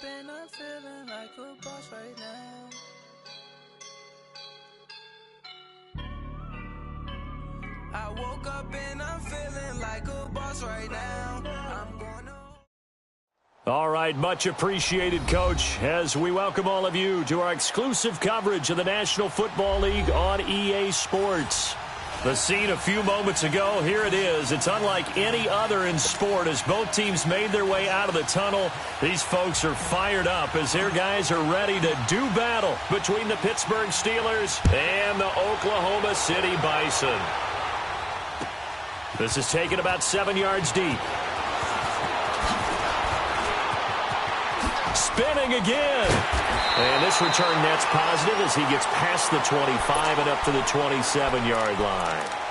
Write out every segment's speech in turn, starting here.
and I'm feeling like a boss right now. I woke up and I'm feeling like a boss right now. I'm gonna... All right, much appreciated, Coach, as we welcome all of you to our exclusive coverage of the National Football League on EA Sports. The scene a few moments ago, here it is. It's unlike any other in sport as both teams made their way out of the tunnel. These folks are fired up as their guys are ready to do battle between the Pittsburgh Steelers and the Oklahoma City Bison. This is taken about 7 yards deep. Spinning again. And this return net's positive as he gets past the 25 and up to the 27-yard line.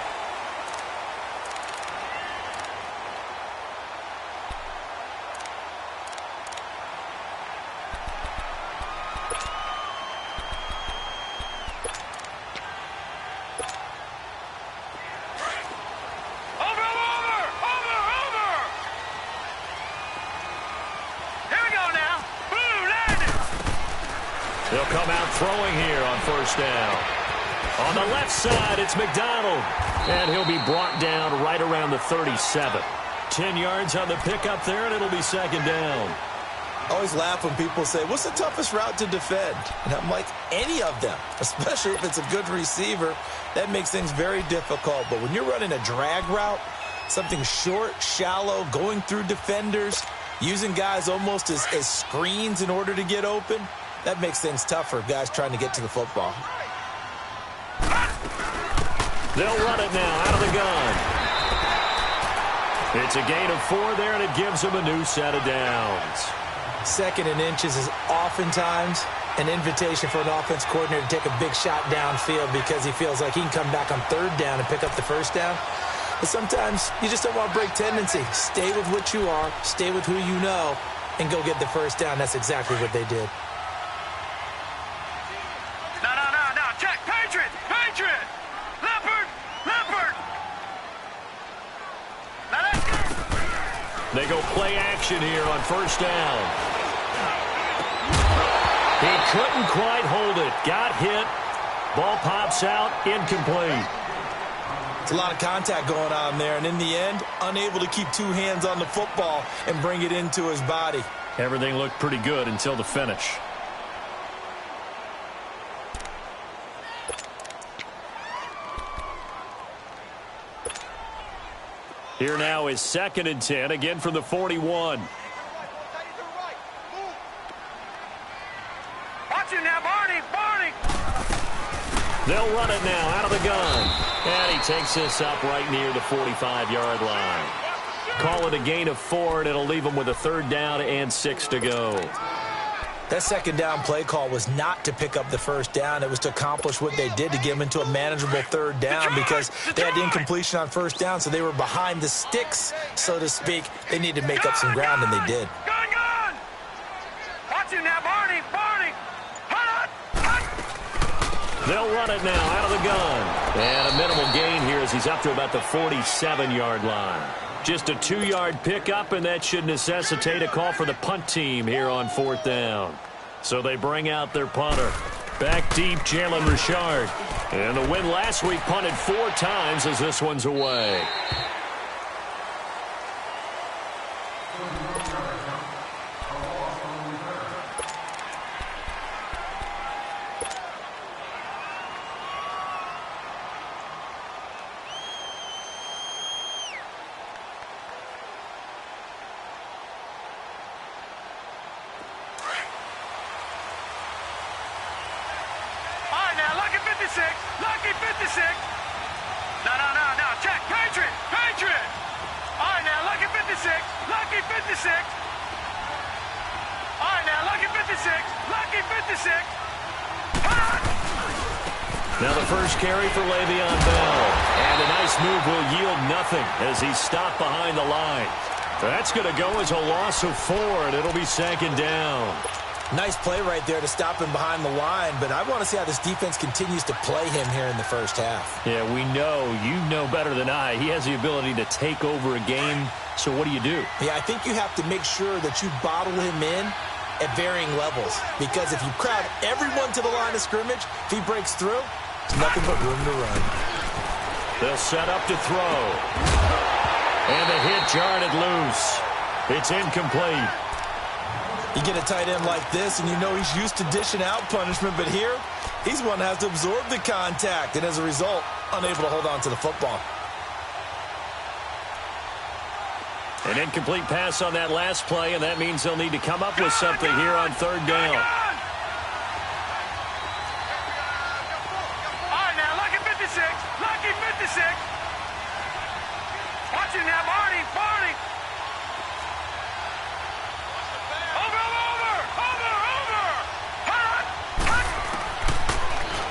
They'll come out throwing here on first down. On the left side, it's McDonald. And he'll be brought down right around the 37. 10 yards on the pickup there, and it'll be second down. I always laugh when people say, what's the toughest route to defend? And I'm like, any of them, especially if it's a good receiver. That makes things very difficult. But when you're running a drag route, something short, shallow, going through defenders, using guys almost as screens in order to get open, that makes things tough for guys trying to get to the football. They'll run it now out of the gun. It's a gain of 4 there, and it gives them a new set of downs. Second and inches is oftentimes an invitation for an offense coordinator to take a big shot downfield because he feels like he can come back on third down and pick up the first down. But sometimes you just don't want to break tendency. Stay with what you are, stay with who you know, and go get the first down. That's exactly what they did. They go play action here on first down. He couldn't quite hold it. Got hit. Ball pops out. Incomplete. It's a lot of contact going on there, and in the end, unable to keep 2 hands on the football and bring it into his body. Everything looked pretty good until the finish. Here now is 2nd and 10, again from the 41. Watch it now, Barney! They'll run it now out of the gun. And he takes this up right near the 45-yard line. Call it a gain of 4, and it'll leave him with a 3rd down and 6 to go. That second down play call was not to pick up the first down. It was to accomplish what they did to get them into a manageable 3rd down because they had the incompletion on first down, so they were behind the sticks, so to speak. They needed to make up some ground, and they did. Gun! Watch it now, Barney! Hut! They'll run it now out of the gun. And a minimal gain here as he's up to about the 47-yard line. Just a 2-yard pickup, and that should necessitate a call for the punt team here on 4th down. So they bring out their punter. Back deep, Jalen Richard. And the win last week punted 4 times as this one's away. Lucky 56. No. Check. Patriot. All right, now, lucky 56. Lucky 56. All right, now, lucky 56. Lucky 56. Now the first carry for Le'Veon Bell. And a nice move will yield nothing as he's stopped behind the line. That's going to go as a loss of 4, and it'll be 2nd down. Nice play right there to stop him behind the line, but I want to see how this defense continues to play him here in the first half. Yeah, you know better than I. He has the ability to take over a game, so what do? Yeah, I think you have to make sure that you bottle him in at varying levels. Because if you crowd everyone to the line of scrimmage, if he breaks through, there's nothing but room to run. They'll set up to throw. And the hit jarred it loose. It's incomplete. You get a tight end like this, and you know he's used to dishing out punishment, but here, he's one that has to absorb the contact, and as a result, unable to hold on to the football. An incomplete pass on that last play, and that means they'll need to come up with something here on third down. All right, now, lucky 56. Lucky 56. Watch it now, Barney. Barney.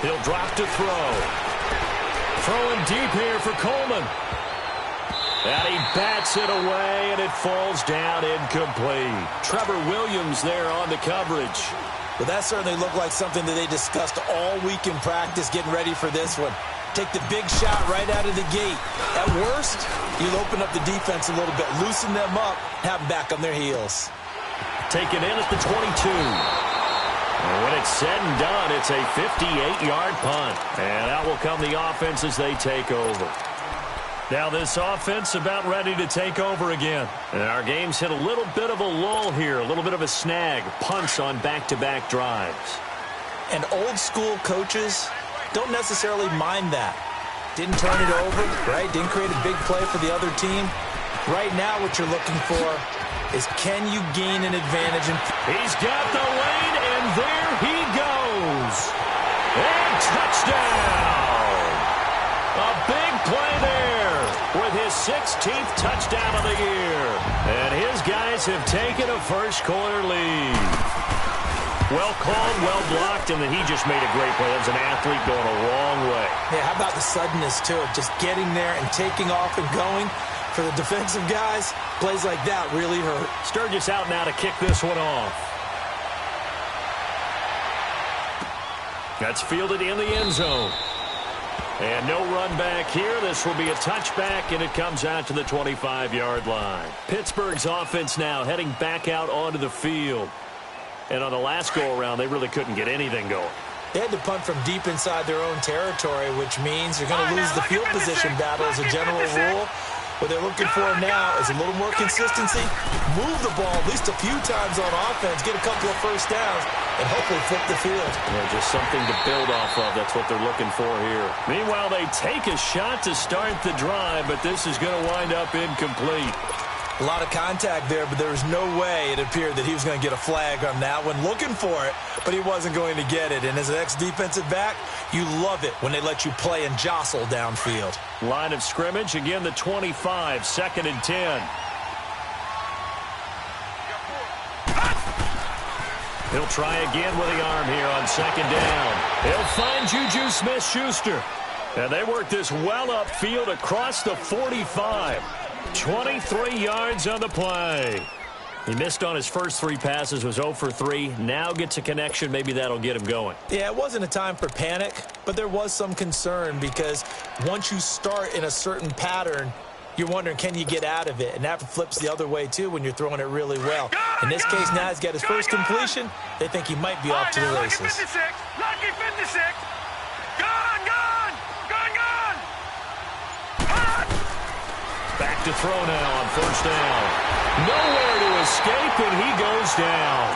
He'll drop to throw. Throwing deep here for Coleman. And he bats it away, and it falls down incomplete. Trevor Williams there on the coverage. Well, that certainly looked like something that they discussed all week in practice, getting ready for this one. Take the big shot right out of the gate. At worst, you'll open up the defense a little bit, loosen them up, have them back on their heels. Taken in at the 22. And when it's said and done, it's a 58-yard punt. And out will come the offense as they take over. Now this offense about ready to take over again. And our game's hit a little bit of a lull here, a little bit of a snag. Punts on back-to-back drives. And old-school coaches don't necessarily mind that. Didn't turn it over, right? Didn't create a big play for the other team. Right now what you're looking for is can you gain an advantage? He's got the lane, and there he goes. And touchdown. A big play there with his 16th touchdown of the year. And his guys have taken a first-quarter lead. Well called, well blocked, and then he just made a great play. That was an athlete going a long way. Yeah, how about the suddenness to it? Just getting there and taking off and going. For the defensive guys, plays like that really hurt. Sturgis out now to kick this one off. That's fielded in the end zone. And no run back here. This will be a touchback, and it comes out to the 25-yard line. Pittsburgh's offense now heading back out onto the field. And on the last go-around, they really couldn't get anything going. They had to punt from deep inside their own territory, which means you're going to lose the field position battle as a general rule. What they're looking for now is a little more consistency, move the ball at least a few times on offense, get a couple of first downs, and hopefully flip the field. Yeah, just something to build off of. That's what they're looking for here. Meanwhile, they take a shot to start the drive, but this is going to wind up incomplete. A lot of contact there, but there was no way it appeared that he was going to get a flag on that one. Looking for it, but he wasn't going to get it. And as an ex-defensive back, you love it when they let you play and jostle downfield. Line of scrimmage, again the 25, 2nd and 10. He'll try again with the arm here on 2nd down. He'll find Juju Smith-Schuster. And they work this well upfield across the 45. 23 yards on the play. He missed on his first 3 passes, was 0 for 3. Now gets a connection. Maybe that'll get him going. Yeah, it wasn't a time for panic, but there was some concern because once you start in a certain pattern, you're wondering, can you get out of it? And that flips the other way, too, when you're throwing it really well. In this case, now he's got his first completion. They think he might be off to the races. Lucky 56. Lucky 56. Gone, gone. Gone, gone. Back to throw now on 1st down. Nowhere to escape, and he goes down.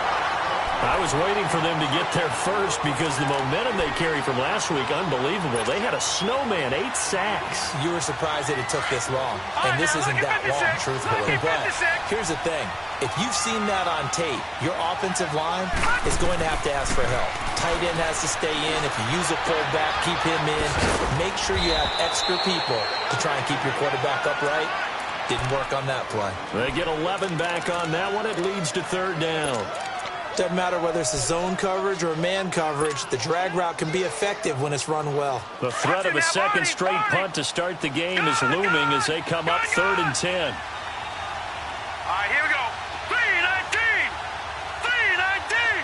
I was waiting for them to get there first because the momentum they carry from last week, unbelievable. They had a snowman, 8 sacks. You were surprised that it took this long, and this isn't that long, truthfully. But here's the thing. If you've seen that on tape, your offensive line is going to have to ask for help. Tight end has to stay in. If you use a fullback, keep him in. Make sure you have extra people to try and keep your quarterback upright. Didn't work on that play. They get 11 back on that one. It leads to 3rd down. Doesn't matter whether it's a zone coverage or man coverage, the drag route can be effective when it's run well. The threat of a second straight punt to start the game is looming as they come up 3rd and 10. All right, here we go. 3-19. 3-19.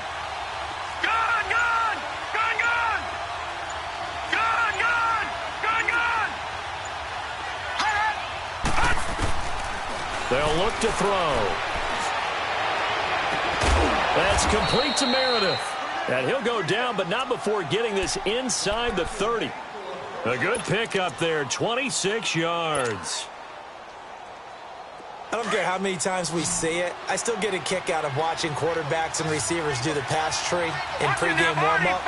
Gone, gone. Gone, gone. Gone, gone. Gone, gone. They'll look to throw. As That's complete to Meredith. And he'll go down, but not before getting this inside the 30. A good pickup there, 26 yards. I don't care how many times we see it. I still get a kick out of watching quarterbacks and receivers do the pass tree in pregame warm-up.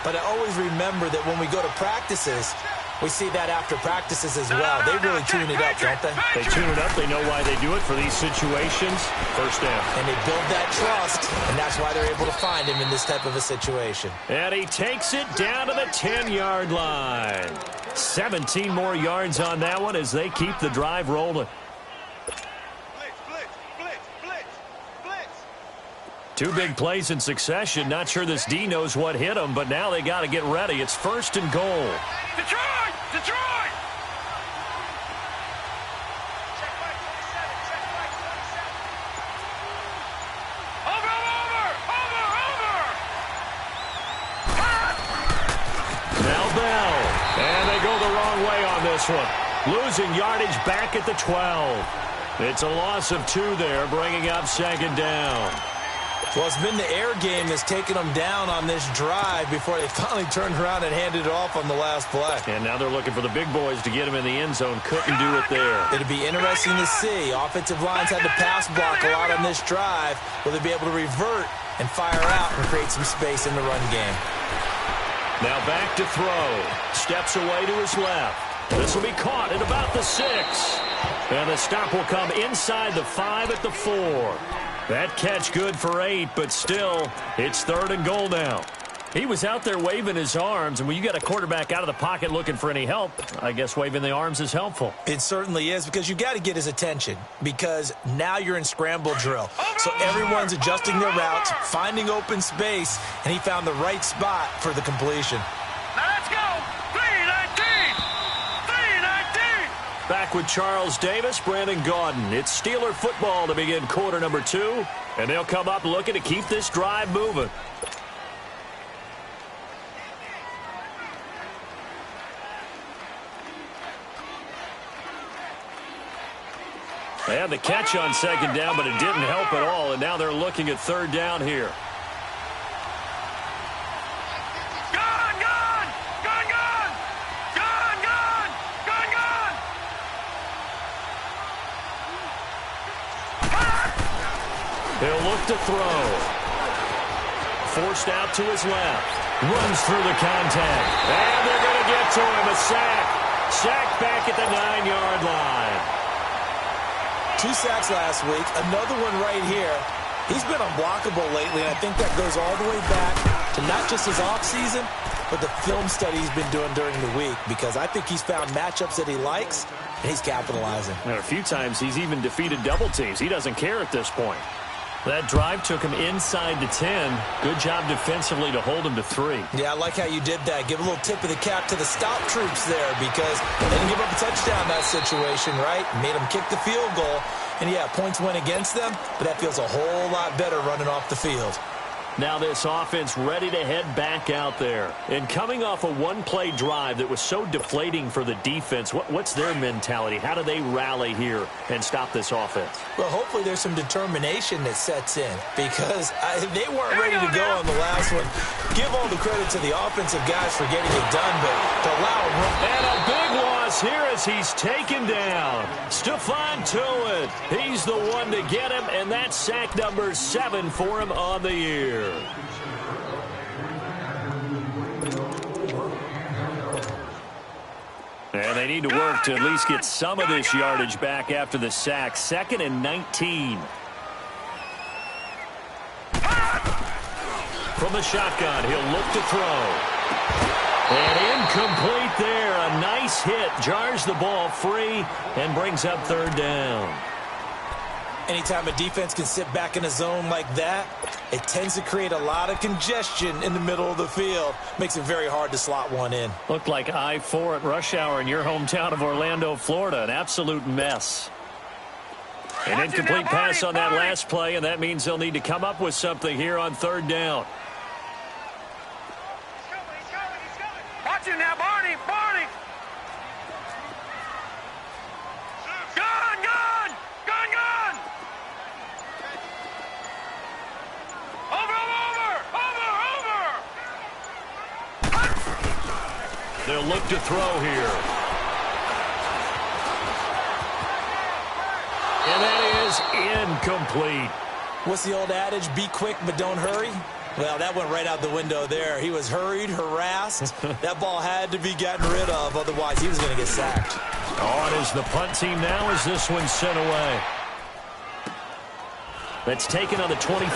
But I always remember that when we go to practices, we see that after practices as well. They really tune it up, don't they? They tune it up. They know why they do it for these situations. First down. And they build that trust, and that's why they're able to find him in this type of a situation. And he takes it down to the 10-yard line. 17 more yards on that one as they keep the drive rolling. Two big plays in succession. Not sure this D knows what hit him, but now they got to get ready. It's 1st and goal. Detroit! Detroit! Over! Now Bell. And they go the wrong way on this one. Losing yardage back at the 12. It's a loss of 2 there, bringing up 2nd down. Well, it's been the air game that's taken them down on this drive before they finally turned around and handed it off on the last play. And now they're looking for the big boys to get him in the end zone. Couldn't do it there. It'll be interesting to see. Offensive lines had to pass block a lot on this drive. Will they be able to revert and fire out and create some space in the run game? Now back to throw. Steps away to his left. This will be caught at about the 6. And the stop will come inside the 5 at the 4. That catch good for 8, but still, it's 3rd and goal now. He was out there waving his arms, and when you got a quarterback out of the pocket looking for any help, I guess waving the arms is helpful. It certainly is, because you got to get his attention, because now you're in scramble drill. So everyone's adjusting their routes, finding open space, and he found the right spot for the completion. Now let's go! 319! 319! Back with Charles Davis, Brandon Gaudin. It's Steeler football to begin quarter number 2, and they'll come up looking to keep this drive moving. They had the catch on 2nd down, but it didn't help at all, and now they're looking at 3rd down here. Gone! Gone! Gone! Gone! Gone! Gone! Gone! Gone! He'll look to throw. Forced out to his left. Runs through the contact. And they're going to get to him. A sack. Sack back at the 9-yard line. 2 sacks last week, another one right here. He's been unblockable lately, and I think that goes all the way back to not just his offseason, but the film study he's been doing during the week, because I think he's found matchups that he likes, and he's capitalizing. And a few times he's even defeated double teams. He doesn't care at this point. That drive took him inside the 10. Good job defensively to hold him to 3. Yeah, I like how you did that. Give a little tip of the cap to the stop troops there, because they didn't give up a touchdown in that situation, right? Made them kick the field goal. And, yeah, points went against them, but that feels a whole lot better running off the field. Now this offense ready to head back out there. And coming off a one-play drive that was so deflating for the defense, what's their mentality? How do they rally here and stop this offense? Well, hopefully there's some determination that sets in, because they weren't ready to go on the last one. Give all the credit to the offensive guys for getting it done, but to allow a run. And a big loss here as he's taken down. Stephon Tuitt, he's the one to get him, and that's sack number 7 for him on the year. And they need to work to at least get some of this yardage back after the sack. 2nd and 19. From the shotgun, he'll look to throw. And incomplete there. A nice hit. Jars the ball free and brings up 3rd down. Anytime a defense can sit back in a zone like that, it tends to create a lot of congestion in the middle of the field. Makes it very hard to slot one in. Looked like I-4 at rush hour in your hometown of Orlando, Florida. An absolute mess. An incomplete pass on that last play, and that means they'll need to come up with something here on 3rd down. Watch him now, Barney! Barney! Gone! Gone! Gone! Gone! Over! They'll look to throw here. And that is incomplete. What's the old adage? Be quick, but don't hurry. Well, that went right out the window there. He was hurried, harassed. That ball had to be gotten rid of, otherwise he was going to get sacked. On is the punt team now as this one's sent away. That's taken on the 25.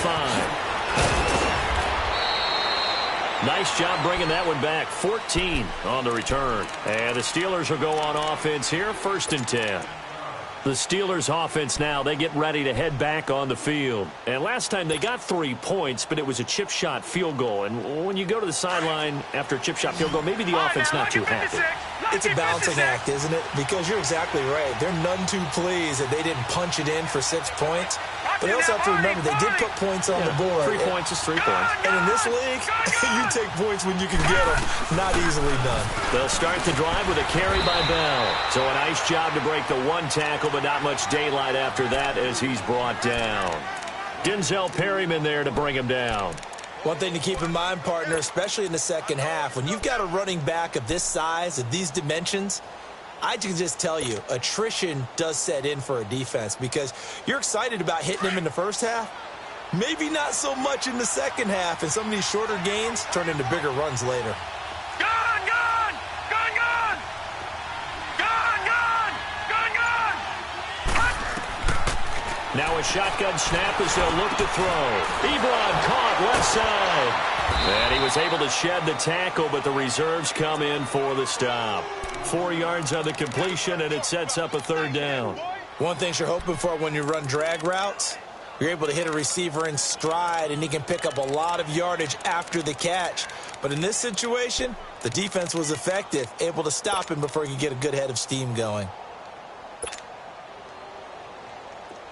Nice job bringing that one back. 14 on the return. And the Steelers will go on offense here, 1st and 10. The Steelers offense now, they get ready to head back on the field. And last time they got 3 points, but it was a chip shot field goal. And when you go to the sideline after a chip shot field goal, maybe the offense not too happy. It's a balancing act, isn't it? Because you're exactly right. They're none too pleased that they didn't punch it in for 6 points. But they also have to remember they did put points on the board. 3 points is 3 points. And in this league, you take points when you can get them. Not easily done. They'll start the drive with a carry by Bell. So a nice job to break the 1 tackle, but not much daylight after that as he's brought down. Denzel Perryman there to bring him down. One thing to keep in mind, partner, especially in the second half, when you've got a running back of this size, of these dimensions, I can just tell you, attrition does set in for a defense because you're excited about hitting him in the first half. Maybe not so much in the second half, and some of these shorter gains turn into bigger runs later. Gone, gone! Gone, gone! Gone, gone! Gone, gone! Now a shotgun snap as they'll look to throw. Ebron caught left side. And he was able to shed the tackle, but the reserves come in for the stop. 4 yards on the completion, and it sets up a 3rd down. One thing you're hoping for when you run drag routes, you're able to hit a receiver in stride, and he can pick up a lot of yardage after the catch. But in this situation, the defense was effective, able to stop him before he could get a good head of steam going.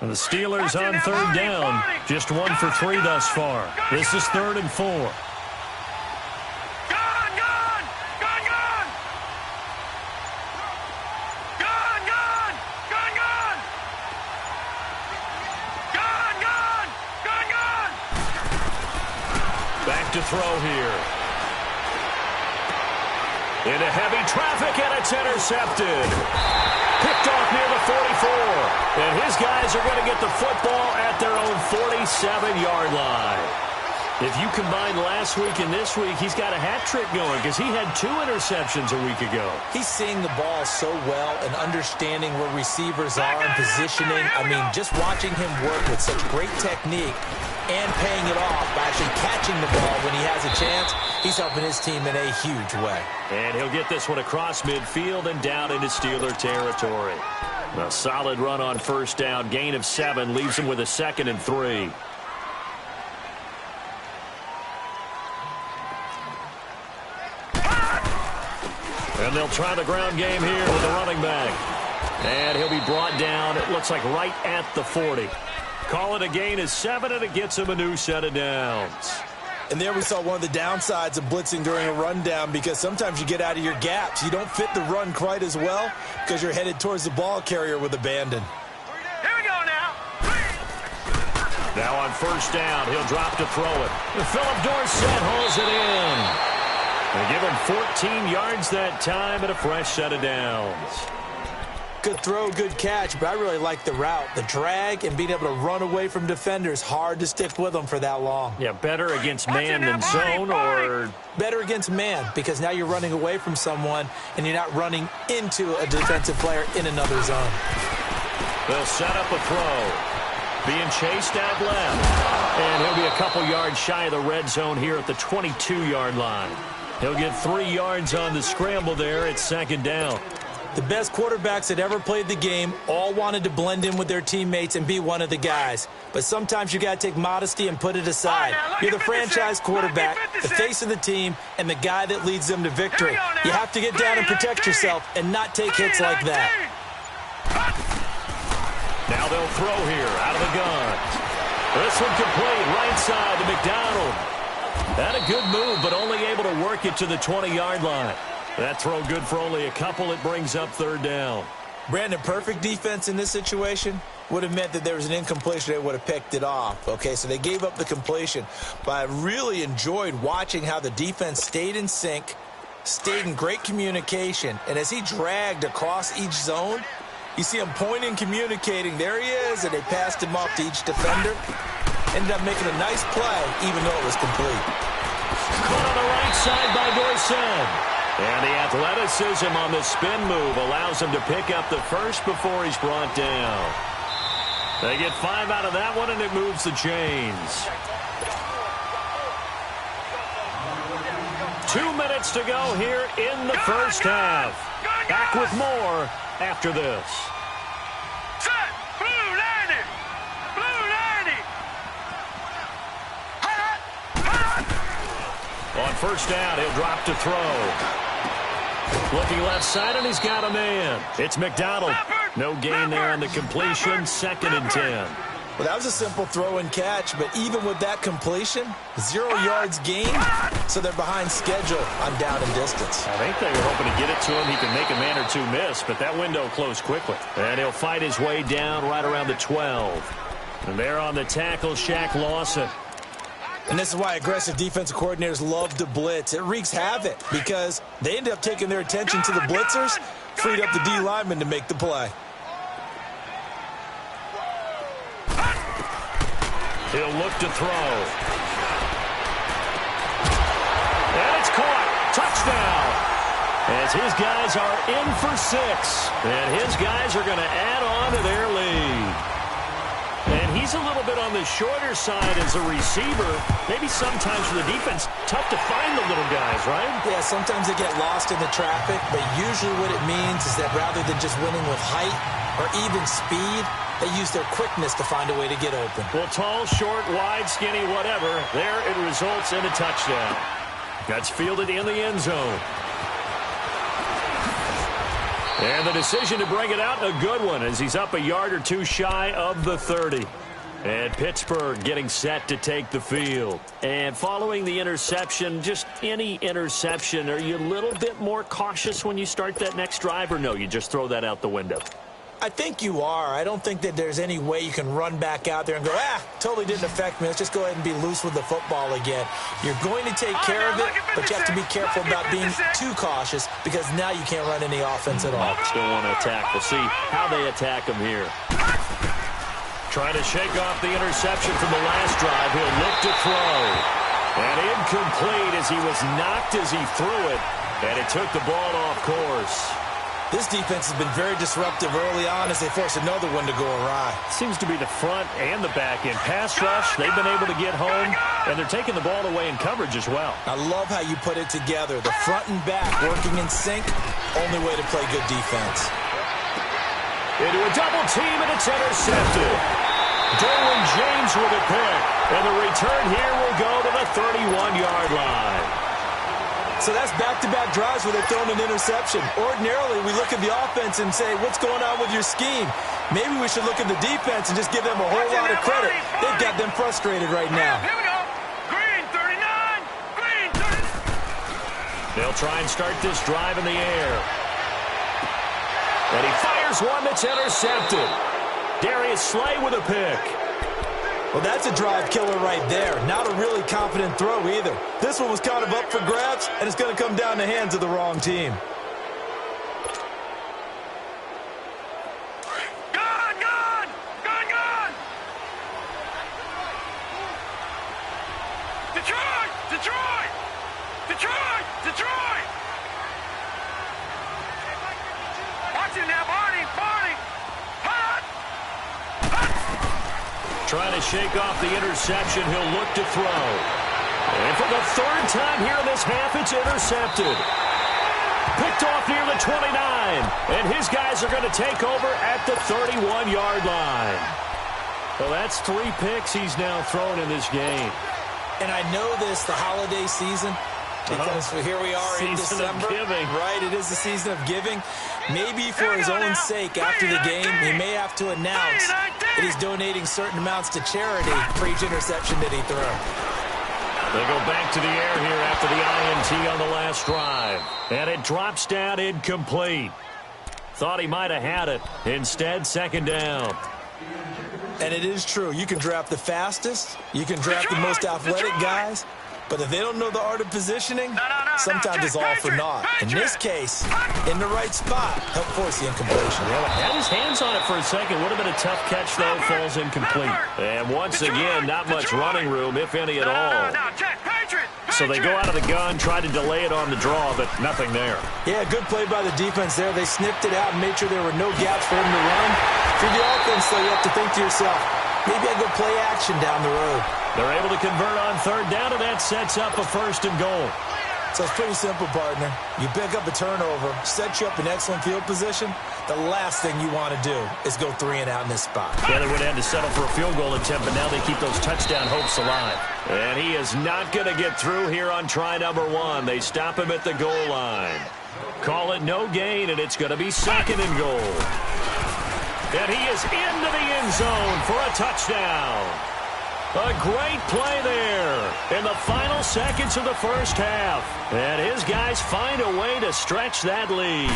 And the Steelers on 3rd down, just 1 for 3 thus far. This is 3rd and 4. To throw here. Into heavy traffic, and it's intercepted. Picked off near the 44. And his guys are going to get the football at their own 47-yard line. If you combine last week and this week, he's got a hat trick going because he had 2 interceptions a week ago. He's seeing the ball so well and understanding where receivers are and positioning. I mean, just watching him work with such great technique and paying it off by actually catching the ball when he has a chance, he's helping his team in a huge way. And he'll get this one across midfield and down into Steeler territory. A solid run on 1st down. Gain of 7 leaves him with a 2nd and 3. And they'll try the ground game here with the running back. And he'll be brought down, it looks like right at the 40. Call it a gain of 7, and it gets him a new set of downs. And there we saw one of the downsides of blitzing during a rundown because sometimes you get out of your gaps. You don't fit the run quite as well because you're headed towards the ball carrier with abandon. Here we go now. Now on 1st down, he'll drop to throw it. And Philip Dorsett hauls it in. They give him 14 yards that time and a fresh set of downs. Good throw, good catch, but I really like the route. The drag and being able to run away from defenders, hard to stick with them for that long. Yeah, better against man than zone, or better against man because now you're running away from someone and you're not running into a defensive player in another zone. They'll set up a throw. Being chased out left. And he'll be a couple yards shy of the red zone here at the 22-yard line. He'll get 3 yards on the scramble there at 2nd down. The best quarterbacks that ever played the game all wanted to blend in with their teammates and be one of the guys. But sometimes you got to take modesty and put it aside. You're the franchise quarterback, the face of the team, and the guy that leads them to victory. You have to get down and protect yourself and not take hits like that. Now they'll throw here out of the gun. This one complete right side to McDonald. Had a good move, but only able to work it to the 20-yard line. That throw good for only a couple. It brings up 3rd down. Brandon, perfect defense in this situation would have meant that there was an incompletion. They would have picked it off. Okay, so they gave up the completion. But I really enjoyed watching how the defense stayed in sync, stayed in great communication, and as he dragged across each zone, you see him pointing, communicating. There he is, and they passed him off to each defender. Ended up making a nice play, even though it was complete. Caught on the right side by Dorsett. And the athleticism on the spin move allows him to pick up the first before he's brought down. They get 5 out of that one, and it moves the chains. 2 minutes to go here in the first half. Back with more after this. Set! Blue 90! Blue 90! On first down, he'll drop to throw. Looking left side, and he's got a man. It's McDonald. No gain there on the completion. 2nd and 10. Well, that was a simple throw and catch, but even with that completion, 0 yards gained, so they're behind schedule on down and distance. I think they were hoping to get it to him. He could make a man or two miss, but that window closed quickly. And he'll fight his way down right around the 12. And there on the tackle, Shaq Lawson. And this is why aggressive defensive coordinators love to blitz. It wreaks havoc because they end up taking their attention to the blitzers, freed up the D lineman to make the play. He'll look to throw. And it's caught. Touchdown. As his guys are in for 6. And his guys are going to add on to their lead. And he's a little bit on the shorter side as a receiver. Maybe sometimes for the defense, tough to find the little guys, right? Yeah, sometimes they get lost in the traffic, but usually what it means is that rather than just winning with height or even speed, they use their quickness to find a way to get open. Well, tall, short, wide, skinny, whatever, there it results in a touchdown. That's fielded in the end zone. And the decision to bring it out, a good one, as he's up a yard or two shy of the 30. And Pittsburgh getting set to take the field. And following the interception, just any interception, are you a little bit more cautious when you start that next drive, or no, you just throw that out the window? I think you are. I don't think that there's any way you can run back out there and go, totally didn't affect me. Let's just go ahead and be loose with the football again. You're going to take care of it, but you have to be careful about being too cautious because now you can't run any offense at all. Still want to attack. We'll see how they attack him here. Trying to shake off the interception from the last drive. He'll look to throw. And incomplete as he was knocked as he threw it. And it took the ball off course. This defense has been very disruptive early on as they force another one to go awry. Seems to be the front and the back end. Pass rush, they've been able to get home, and they're taking the ball away in coverage as well. I love how you put it together. The front and back working in sync, only way to play good defense. Into a double team, and it's intercepted. Derwin James with a pick, and the return here will go to the 31-yard line. So that's back-to-back drives where they've thrown an interception. Ordinarily, we look at the offense and say, what's going on with your scheme? Maybe we should look at the defense and just give them a whole lot of credit. They've got them frustrated right now. Here we go. Green 39. Green 39. They'll try and start this drive in the air. And he fires one that's intercepted. Darius Slay with a pick. Well, that's a drive killer right there. Not a really confident throw either. This one was kind of up for grabs, and it's going to come down in the hands of the wrong team. Gone! Gone! Gone! Gone! Detroit! Detroit! Detroit! Detroit! Watch it now, Barney! Barney! Hot! Trying to shake off the interception. He'll look to throw. And for the 3rd time here in this half, it's intercepted. Picked off near the 29. And his guys are going to take over at the 31-yard line. Well, that's 3 picks he's now thrown in this game. And I know this, the holiday season, because here we are in December. Right, it is the season of giving. Maybe for his own sake, after the game, he may have to announce that he's donating certain amounts to charity for each interception that he threw. They go back to the air here after the INT on the last drive. And it drops down incomplete. Thought he might have had it. Instead, 2nd down. And it is true. You can draft the fastest. You can draft the most athletic guys. But if they don't know the art of positioning, sometimes it's all for naught. In this case, in the right spot, help force the incompletion. Had his hands on it for a second. Would have been a tough catch, though. Falls incomplete. And once again, not much running room, if any at all. So they go out of the gun, try to delay it on the draw, but nothing there. Yeah, good play by the defense there. They snipped it out and made sure there were no gaps for him to run. For the offense, though, you have to think to yourself, maybe I go play action down the road. They're able to convert on third down, and that sets up a 1st and goal. So it's pretty simple, partner. You pick up a turnover, set you up in excellent field position. The last thing you want to do is go 3 and out in this spot. Yeah, they would have had to settle for a field goal attempt, but now they keep those touchdown hopes alive. And he is not going to get through here on try number 1. They stop him at the goal line. Call it no gain, and it's going to be 2nd and goal. And he is into the end zone for a touchdown. A great play there in the final seconds of the first half. And his guys find a way to stretch that lead.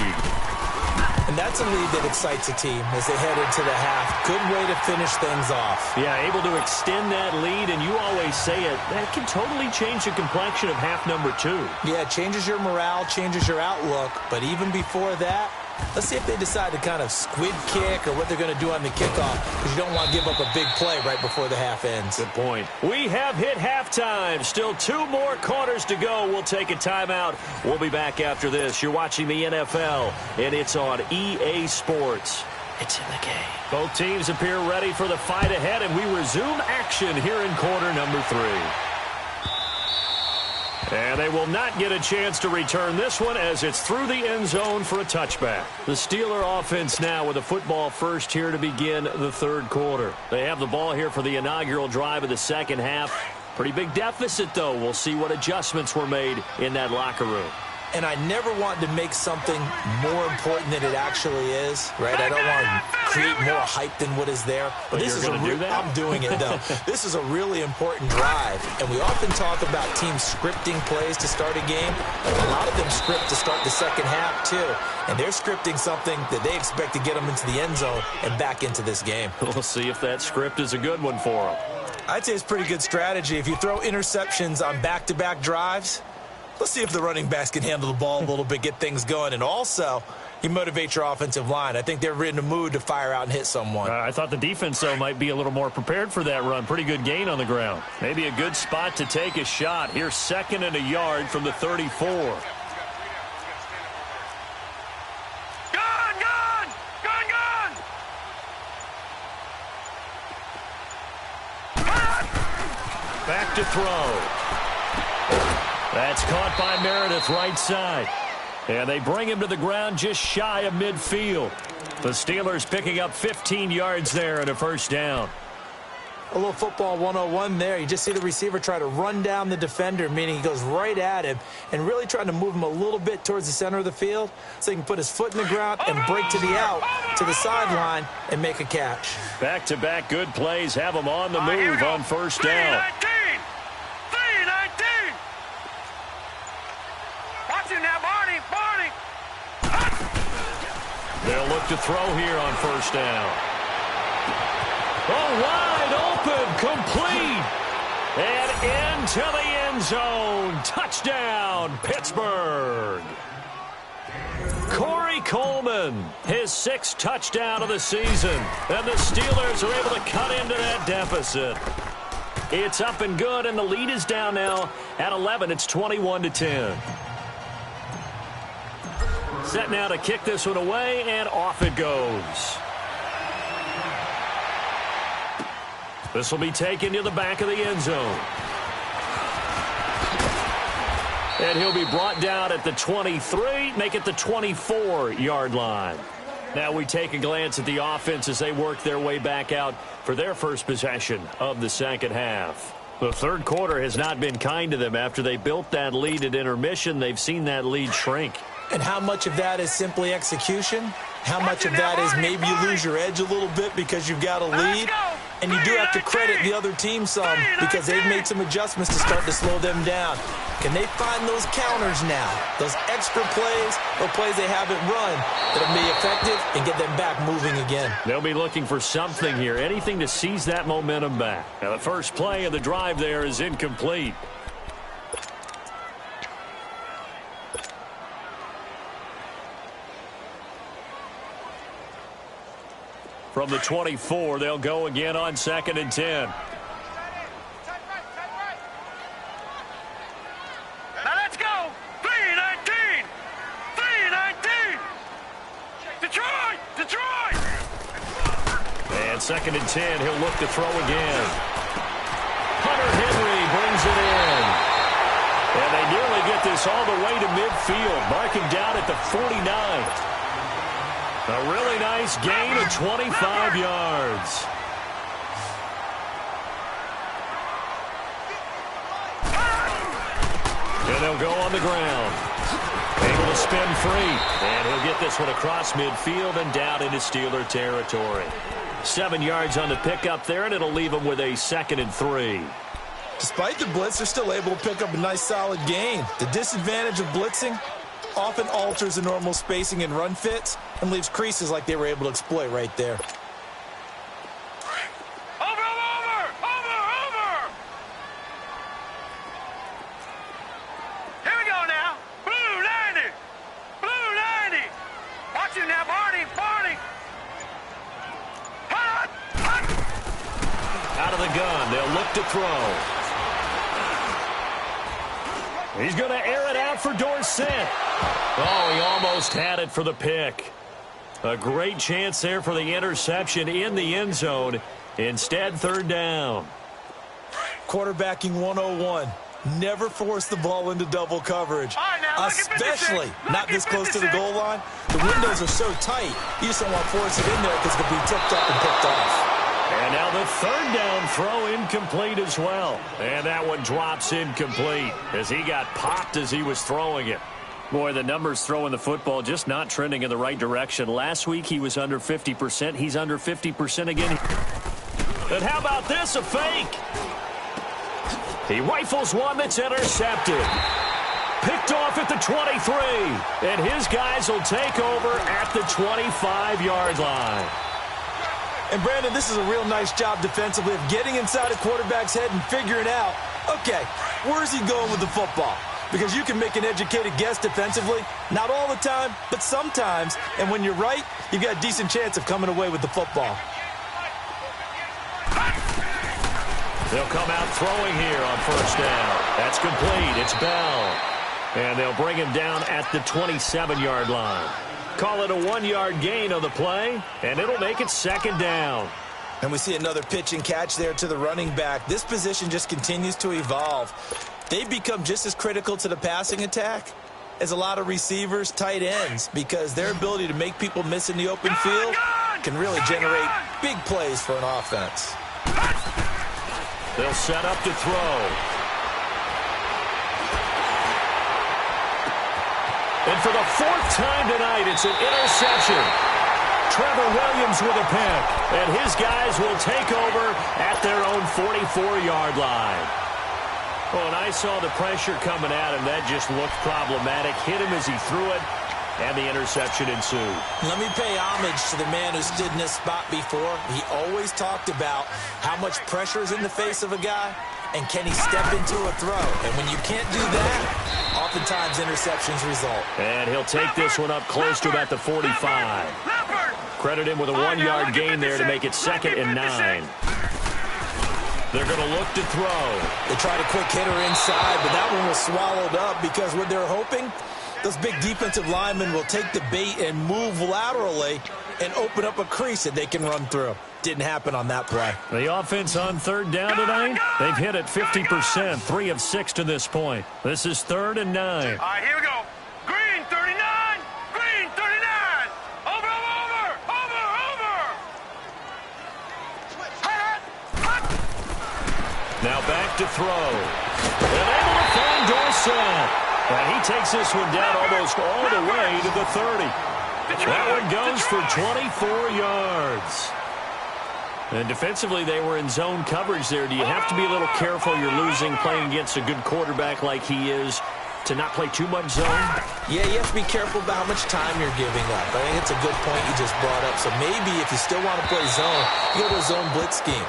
And that's a lead that excites a team as they head into the half. Good way to finish things off. Yeah, able to extend that lead, and you always say it, that can totally change the complexion of half number 2. Yeah, it changes your morale, changes your outlook. But even before that, let's see if they decide to kind of squid kick or what they're going to do on the kickoff, because you don't want to give up a big play right before the half ends. Good point. We have hit halftime. Still 2 more quarters to go. We'll take a timeout. We'll be back after this. You're watching the NFL, and it's on EA Sports. It's in the game. Both teams appear ready for the fight ahead, and we resume action here in quarter number 3. And they will not get a chance to return this one as it's through the end zone for a touchback. The Steeler offense now with a football first here to begin the 3rd quarter. They have the ball here for the inaugural drive of the second half. Pretty big deficit, though. We'll see what adjustments were made in that locker room. And I never want to make something more important than it actually is, right? I don't want to create more hype than what is there. But this is I'm doing it, though. This is a really important drive. And we often talk about teams scripting plays to start a game. A lot of them script to start the second half, too. And they're scripting something that they expect to get them into the end zone and back into this game. We'll see if that script is a good one for them. I'd say it's pretty good strategy. If you throw interceptions on back-to-back drives, let's see if the running backs can handle the ball a little bit, get things going. And also, you motivate your offensive line. I think they're in the mood to fire out and hit someone. I thought the defense, though, might be a little more prepared for that run. Pretty good gain on the ground. Maybe a good spot to take a shot. Here's 2nd and a yard from the 34. Back to throw. That's caught by Meredith right side. And they bring him to the ground just shy of midfield. The Steelers picking up 15 yards there and a 1st down. A little football 101 there. You just see the receiver try to run down the defender, meaning he goes right at him and really trying to move him a little bit towards the center of the field so he can put his foot in the ground and break to the out, to the sideline, and make a catch. Back-to-back good plays have him on the move on 1st down. 3-19. Watch it now, Barney. They'll look to throw here on 1st down. Oh, wide open, complete, and into the end zone. Touchdown, Pittsburgh. Corey Coleman, his 6th touchdown of the season, and the Steelers are able to cut into that deficit. It's up and good, and the lead is down now at 11. It's 21-10. Set now to kick this one away, and off it goes. This will be taken to the back of the end zone. And he'll be brought down at the 23, make it the 24-yard line. Now we take a glance at the offense as they work their way back out for their first possession of the second half. The 3rd quarter has not been kind to them. After they built that lead at intermission, they've seen that lead shrink. And how much of that is simply execution? How much of that is maybe you lose your edge a little bit because you've got a lead? And you do have to credit the other team some because they've made some adjustments to start to slow them down. Can they find those counters now, those extra plays or plays they haven't run that'll be effective and get them back moving again? They'll be looking for something here, anything to seize that momentum back. Now, the first play of the drive there is incomplete. From the 24, they'll go again on 2nd and 10. Now let's go. 3-19. 3-19. Detroit. And 2nd and 10, he'll look to throw again. Hunter Henry brings it in. And they nearly get this all the way to midfield, marking down at the 49. A really nice gain of 25 yards. And they'll go on the ground. Able to spin free. And he'll get this one across midfield and down into Steeler territory. 7 yards on the pickup there, and it'll leave them with a 2nd and 3. Despite the blitz, they're still able to pick up a nice solid gain. The disadvantage of blitzing often alters the normal spacing and run fits and leaves creases like they were able to exploit right there. Over. Here we go now. Blue 90. Watch him now, Barney. Out of the gun, they'll look to throw. He's going to air it out for Dorsett. Oh, he almost had it for the pick. A great chance there for the interception in the end zone. Instead, 3rd down. Quarterbacking 101. Never force the ball into double coverage, especially not this close to the goal line. The windows are so tight, you just don't want to force it in there because it could be tipped up and picked off. And now the 3rd down throw incomplete as well. And that one drops incomplete as he got popped as he was throwing it. Boy, the numbers throwing the football just not trending in the right direction. Last week he was under 50%. He's under 50% again. And how about this, a fake? He rifles one that's intercepted. Picked off at the 23. And his guys will take over at the 25-yard line. And, Brandon, this is a real nice job defensively of getting inside a quarterback's head and figuring out, okay, where's he going with the football? Because you can make an educated guess defensively, not all the time, but sometimes. And when you're right, you've got a decent chance of coming away with the football. They'll come out throwing here on 1st down. That's complete. It's Bell. And they'll bring him down at the 27-yard line. Call it a 1-yard gain on the play, and it'll make it 2nd down. And we see another pitch and catch there to the running back. This position just continues to evolve. They've become just as critical to the passing attack as a lot of receivers, tight ends, because their ability to make people miss in the open field can really generate big plays for an offense. They'll set up to throw. And for the 4th time tonight, it's an interception. Trevor Williams with a pick. And his guys will take over at their own 44-yard line. Oh, and I saw the pressure coming at him. That just looked problematic. Hit him as he threw it, and the interception ensued. Let me pay homage to the man who stood in this spot before. He always talked about how much pressure is in the face of a guy, and can he step into a throw? And when you can't do that, oftentimes interceptions result. And he'll take this one up close to about the 45. Credit him with a 1-yard gain there to make it 2nd and 9. They're going to look to throw. They tried a quick hitter inside, but that one was swallowed up because what they're hoping, those big defensive linemen will take the bait and move laterally and open up a crease that they can run through. Didn't happen on that play. The offense on 3rd down tonight, they've hit it 50%, 3 of 6 to this point. This is 3rd and 9. All right, here we go. Green 39. Green 39. Over. Now back to throw. And able to find Dorsett. And he takes this one down almost all the way to the 30. That one goes for 24 yards. And defensively, they were in zone coverage there. Do you have to be a little careful? You're losing playing against a good quarterback like he is to not play too much zone? Yeah, you have to be careful about how much time you're giving up. I think it's a good point you just brought up. So maybe if you still want to play zone, you go to a zone blitz scheme.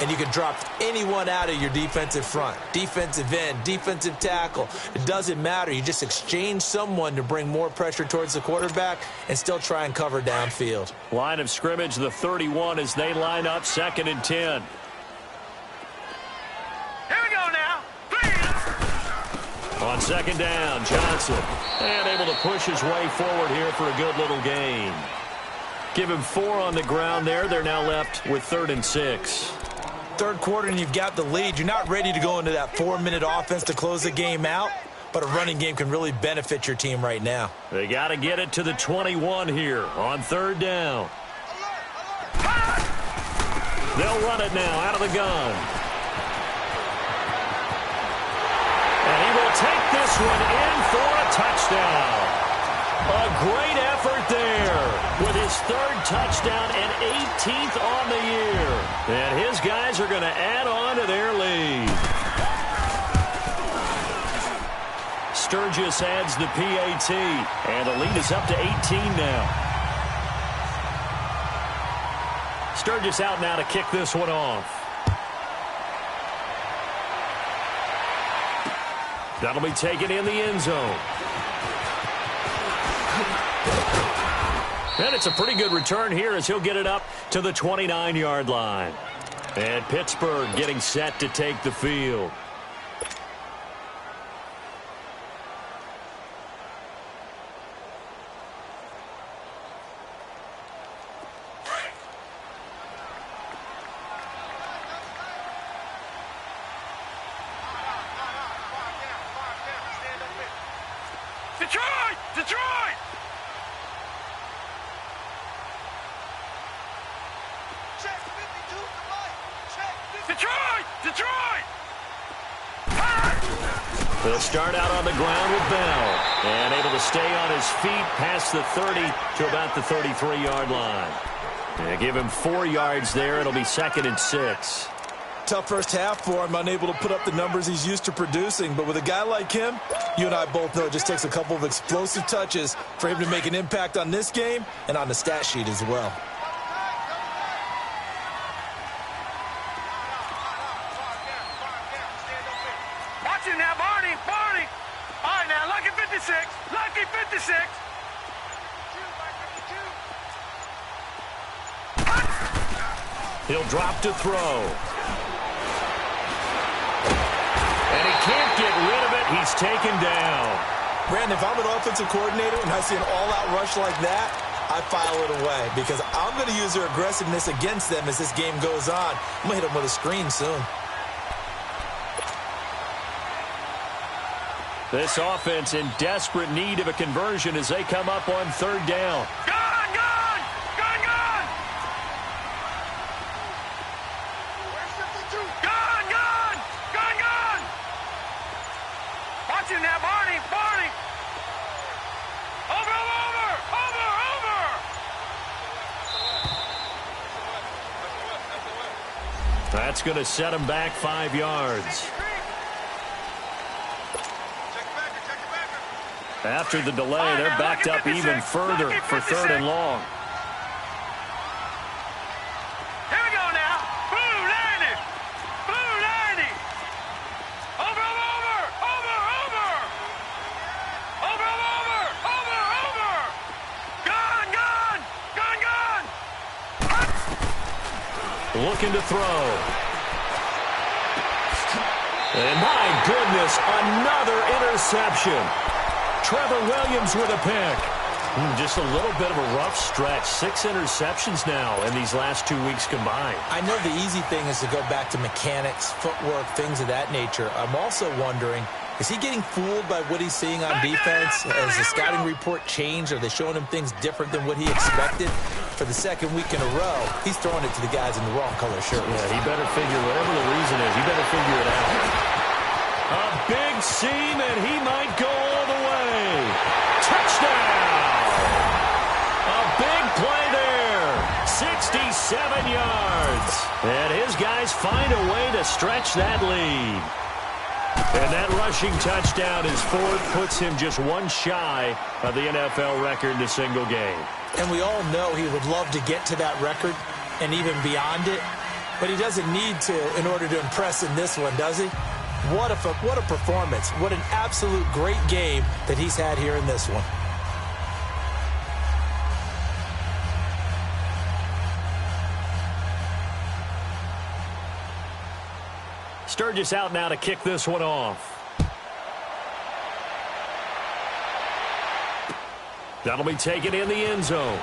and you can drop anyone out of your defensive front. Defensive end, defensive tackle. It doesn't matter. You just exchange someone to bring more pressure towards the quarterback and still try and cover downfield. Line of scrimmage, the 31 as they line up 2nd and 10. Here we go now. On 2nd down, Johnson. And able to push his way forward here for a good little gain. Give him 4 on the ground there. They're now left with 3rd and 6. Third quarter and you've got the lead. You're not ready to go into that 4-minute offense to close the game out, but a running game can really benefit your team right now. They got to get it to the 21 here on 3rd down. They'll run it now out of the gun. And he will take this one in for a touchdown. A great effort there with his 3rd touchdown and 18th on the year. And his guys are going to add on to their lead. Sturgis adds the PAT, and the lead is up to 18 now. Sturgis out now to kick this one off. That'll be taken in the end zone. And it's a pretty good return here as he'll get it up to the 29-yard line. And Pittsburgh getting set to take the field. Detroit! Detroit! Check 52 to right. Check 52. Detroit! Detroit! They'll start out on the ground with Bell. And able to stay on his feet past the 30 to about the 33-yard line. They give him 4 yards there. It'll be 2nd and 6. Tough first half for him, unable to put up the numbers he's used to producing. But with a guy like him, you and I both know it just takes a couple of explosive touches for him to make an impact on this game and on the stat sheet as well. Watch it now, Barney! Barney! All right, now, lucky 56! Lucky 56! He'll drop to throw. And he can't get rid of it. He's taken down. Brandon, if I'm an offensive coordinator and I see an all-out rush like that, I file it away because I'm going to use their aggressiveness against them as this game goes on. I'm going to hit them with a screen soon. This offense in desperate need of a conversion as they come up on 3rd down. Gun! Gun! Gun! Gun! Gun! Gun! Gun! Gun! Watch it now, Barney! Barney! Over! Over! Over! Over! That's going to set him back 5 yards. After the delay, they're backed up even further for 3rd and long. Here we go now. Blue Lanny. Blue Lanny. Over, over, over, over. Over, over, over, over. Gun, gun, gun, gun. Looking to throw. And my goodness, another interception. Trevor Williams with a pick. Just a little bit of a rough stretch. 6 interceptions now in these last 2 weeks combined. I know the easy thing is to go back to mechanics, footwork, things of that nature. I'm also wondering, is he getting fooled by what he's seeing on defense? Has the scouting report changed? Are they showing him things different than what he expected? For the 2nd week in a row, he's throwing it to the guys in the wrong color shirt. Yeah, he better figure, whatever the reason is, he better figure it out. A big seam, and he might go all the way. Touchdown! A big play there. 67 yards. And his guys find a way to stretch that lead. And that rushing touchdown is 4th, puts him just 1 shy of the NFL record in a single game. And we all know he would love to get to that record and even beyond it. But he doesn't need to in order to impress in this one, does he? What a performance. What an absolute great game that he's had here in this one. Sturgis out now to kick this one off. That'll be taken in the end zone.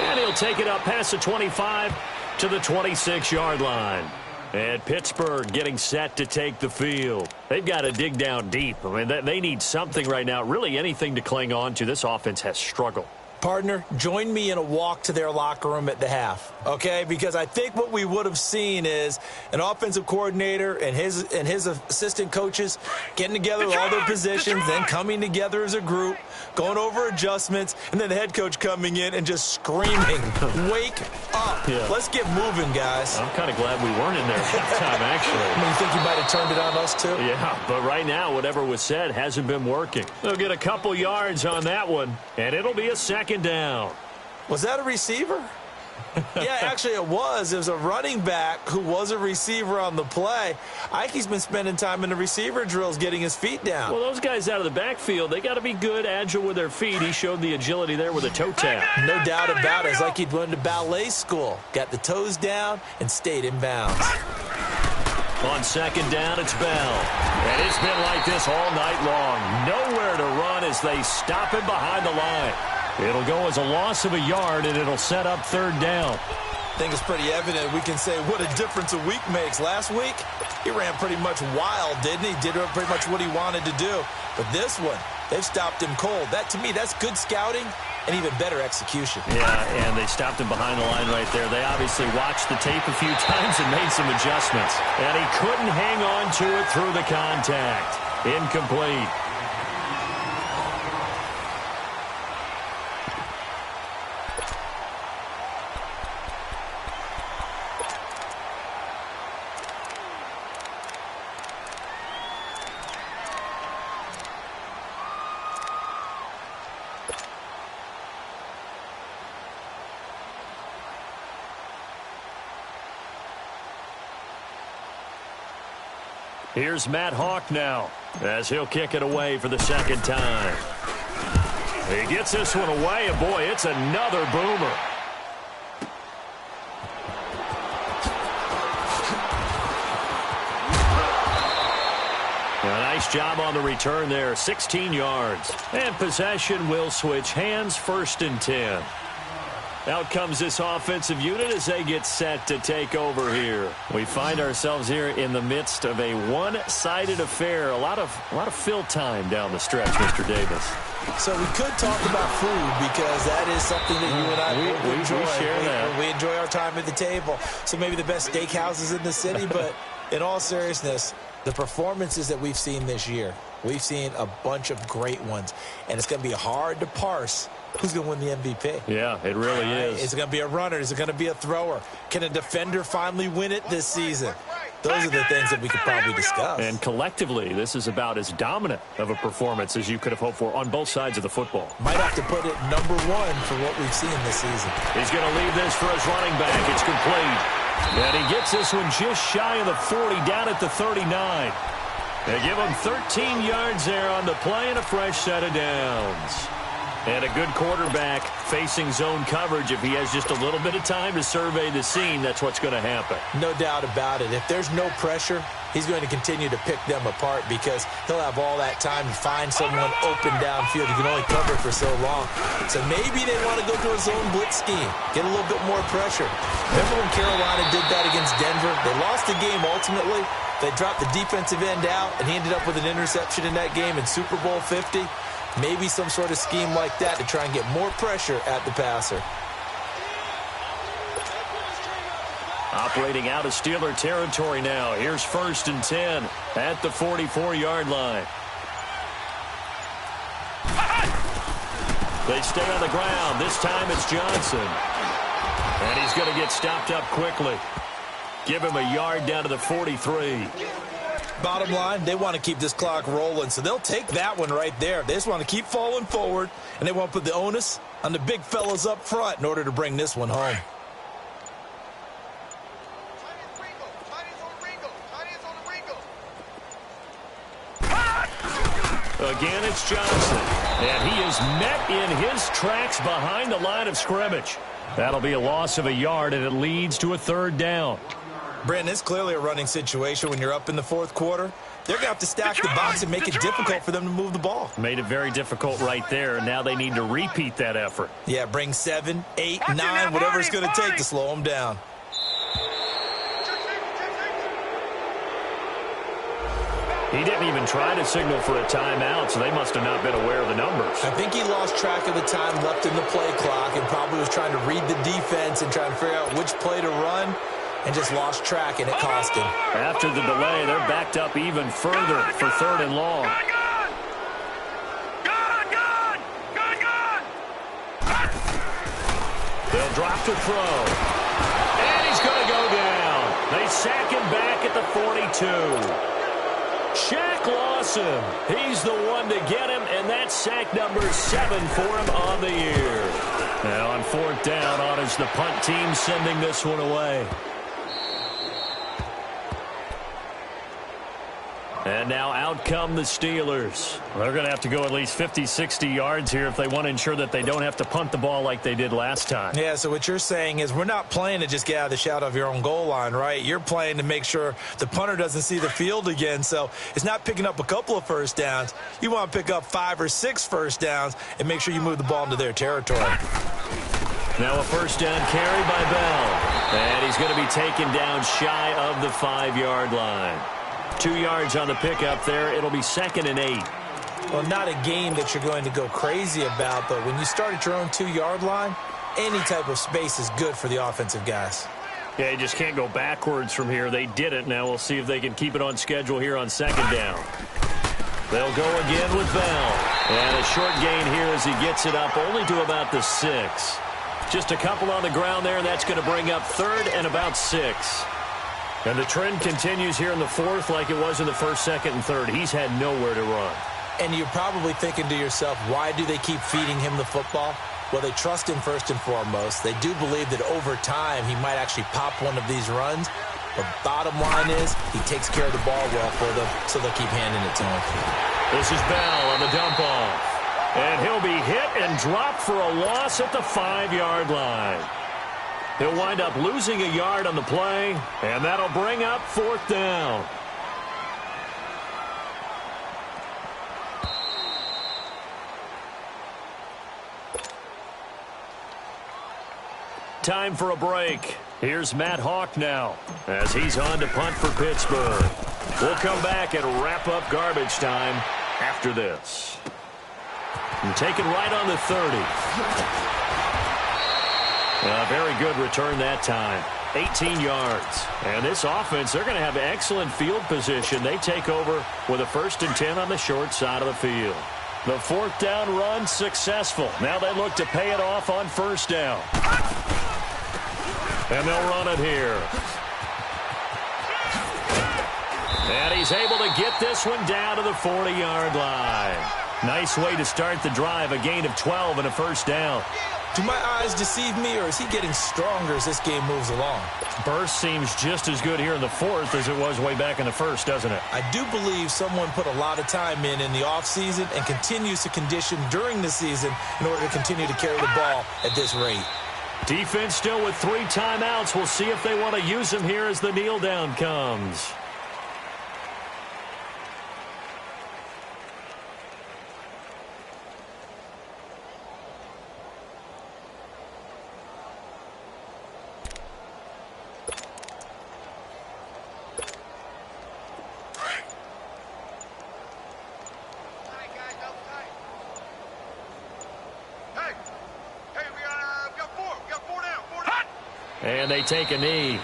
And he'll take it up past the 25 to the 26-yard line. And Pittsburgh getting set to take the field. They've got to dig down deep. I mean, they need something right now, really anything to cling on to. This offense has struggled. Partner, join me in a walk to their locker room at the half, okay? Because I think what we would have seen is an offensive coordinator and his assistant coaches getting together all their positions, then coming together as a group, going over adjustments, and then the head coach coming in and just screaming, wake up. Yeah. Let's get moving, guys. I'm kind of glad we weren't in there at that time, actually. I mean, you think you might have turned it on us, too? Yeah, but right now, whatever was said hasn't been working. They'll get a couple yards on that one, and it'll be a second down. Was that a receiver? Yeah, actually it was. It was a running back who was a receiver on the play. Ike's been spending time in the receiver drills getting his feet down. Well, those guys out of the backfield, they got to be good, agile with their feet. He showed the agility there with a toe tap. No doubt about it. It's like he'd went to ballet school. Got the toes down and stayed in bounds. On second down, it's Bell. And it's been like this all night long. Nowhere to run as they stop him behind the line. It'll go as a loss of a yard, and it'll set up third down. I think it's pretty evident. We can say what a difference a week makes. Last week, he ran pretty much wild, didn't he? Did pretty much what he wanted to do. But this one, they've stopped him cold. That, to me, that's good scouting and even better execution. Yeah, and they stopped him behind the line right there. They obviously watched the tape a few times and made some adjustments. And he couldn't hang on to it through the contact. Incomplete. Here's Matt Hawk now as he'll kick it away for the second time. He gets this one away, and boy, it's another boomer. A nice job on the return there, 16 yards. And possession will switch hands, 1st and 10. Out comes this offensive unit as they get set to take over here. We find ourselves here in the midst of a one-sided affair. A lot of fill time down the stretch, Mr. Davis. So we could talk about food because that is something that you and I enjoy. We share that. We enjoy our time at the table. So maybe the best steakhouses in the city, but in all seriousness, the performances that we've seen this year, we've seen a bunch of great ones, and it's going to be hard to parse who's going to win the MVP. Yeah, it really is. Is it going to be a runner? Is it going to be a thrower? Can a defender finally win it this season? Those are the things that we could probably discuss. And collectively, this is about as dominant of a performance as you could have hoped for on both sides of the football. Might have to put it #1 for what we've seen this season. He's going to leave this for his running back. It's complete. And he gets this one just shy of the 40, down at the 39. They give him 13 yards there on the play and a fresh set of downs. And a good quarterback facing zone coverage. If he has just a little bit of time to survey the scene, that's what's going to happen. No doubt about it. If there's no pressure, he's going to continue to pick them apart because he'll have all that time to find someone open downfield. He can only cover for so long. So maybe they want to go to a zone blitz scheme, get a little bit more pressure. Remember when Carolina did that against Denver? They lost the game ultimately. They dropped the defensive end out, and he ended up with an interception in that game in Super Bowl 50. Maybe some sort of scheme like that to try and get more pressure at the passer. Operating out of Steeler territory now. Here's 1st and 10 at the 44-yard line. They stay on the ground. This time it's Johnson. And he's going to get stopped up quickly. Give him a yard down to the 43. Bottom line, they want to keep this clock rolling, so they'll take that one right there. They just want to keep falling forward, and they want to put the onus on the big fellas up front in order to bring this one home. Again, it's Johnson. And he is met in his tracks behind the line of scrimmage. That'll be a loss of a yard, and it leads to a third down. Brandon, it's clearly a running situation when you're up in the fourth quarter. They're going to have to stack the box and make it difficult for them to move the ball. Made it very difficult right there, and now they need to repeat that effort. Yeah, bring 7, 8, 9, whatever it's going to take to slow them down. He didn't even try to signal for a timeout, so they must have not been aware of the numbers. I think he lost track of the time left in the play clock and probably was trying to read the defense and trying to figure out which play to run and just lost track, and it cost him. After the delay, they're backed up even further for third and long. They'll drop to throw. And he's going to go down. They sack him back at the 42. Shaq Lawson, he's the one to get him, and that's sack number 7 for him on the year. Now on fourth down, on is the punt team sending this one away. And now out come the Steelers. They're going to have to go at least 50, 60 yards here if they want to ensure that they don't have to punt the ball like they did last time. Yeah, so what you're saying is we're not playing to just get out of the shadow of your own goal line, right? You're playing to make sure the punter doesn't see the field again. So it's not picking up a couple of first downs. You want to pick up 5 or 6 first downs and make sure you move the ball into their territory. Now a first down carry by Bell. And he's going to be taken down shy of the 5-yard line. 2 yards on the pickup there. It'll be 2nd and 8. Well, not a game that you're going to go crazy about, but when you start at your own 2-yard line, any type of space is good for the offensive guys. Yeah, you just can't go backwards from here. They did it. Now we'll see if they can keep it on schedule here on 2nd down. They'll go again with Bell. And a short gain here as he gets it up only to about the 6. Just a couple on the ground there, and that's going to bring up 3rd and about 6. And the trend continues here in the 4th like it was in the 1st, 2nd, and 3rd. He's had nowhere to run. And you're probably thinking to yourself, why do they keep feeding him the football? Well, they trust him first and foremost. They do believe that over time he might actually pop one of these runs. But bottom line is he takes care of the ball well for them, so they'll keep handing it to him. This is Bell on the dump-off. And he'll be hit and dropped for a loss at the 5-yard line. He'll wind up losing a yard on the play, and that'll bring up 4th down. Time for a break. Here's Matt Hawk now as he's on to punt for Pittsburgh. We'll come back and wrap up garbage time after this. And taken right on the 30. A very good return that time. 18 yards. And this offense, they're going to have excellent field position. They take over with a 1st and 10 on the short side of the field. The 4th down run successful. Now they look to pay it off on 1st down. And they'll run it here. And he's able to get this one down to the 40-yard line. Nice way to start the drive. A gain of 12 and a 1st down. Do my eyes deceive me, or is he getting stronger as this game moves along? Burst seems just as good here in the 4th as it was way back in the 1st, doesn't it? I do believe someone put a lot of time in the offseason and continues to condition during the season in order to continue to carry the ball at this rate. Defense still with 3 timeouts. We'll see if they want to use them here as the kneel down comes. And they take a knee.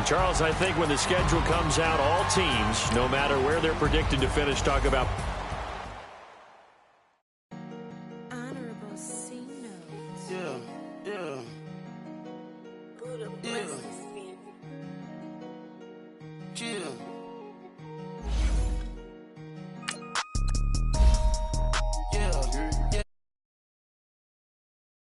And, Charles, I think when the schedule comes out, all teams, no matter where they're predicted to finish, talk about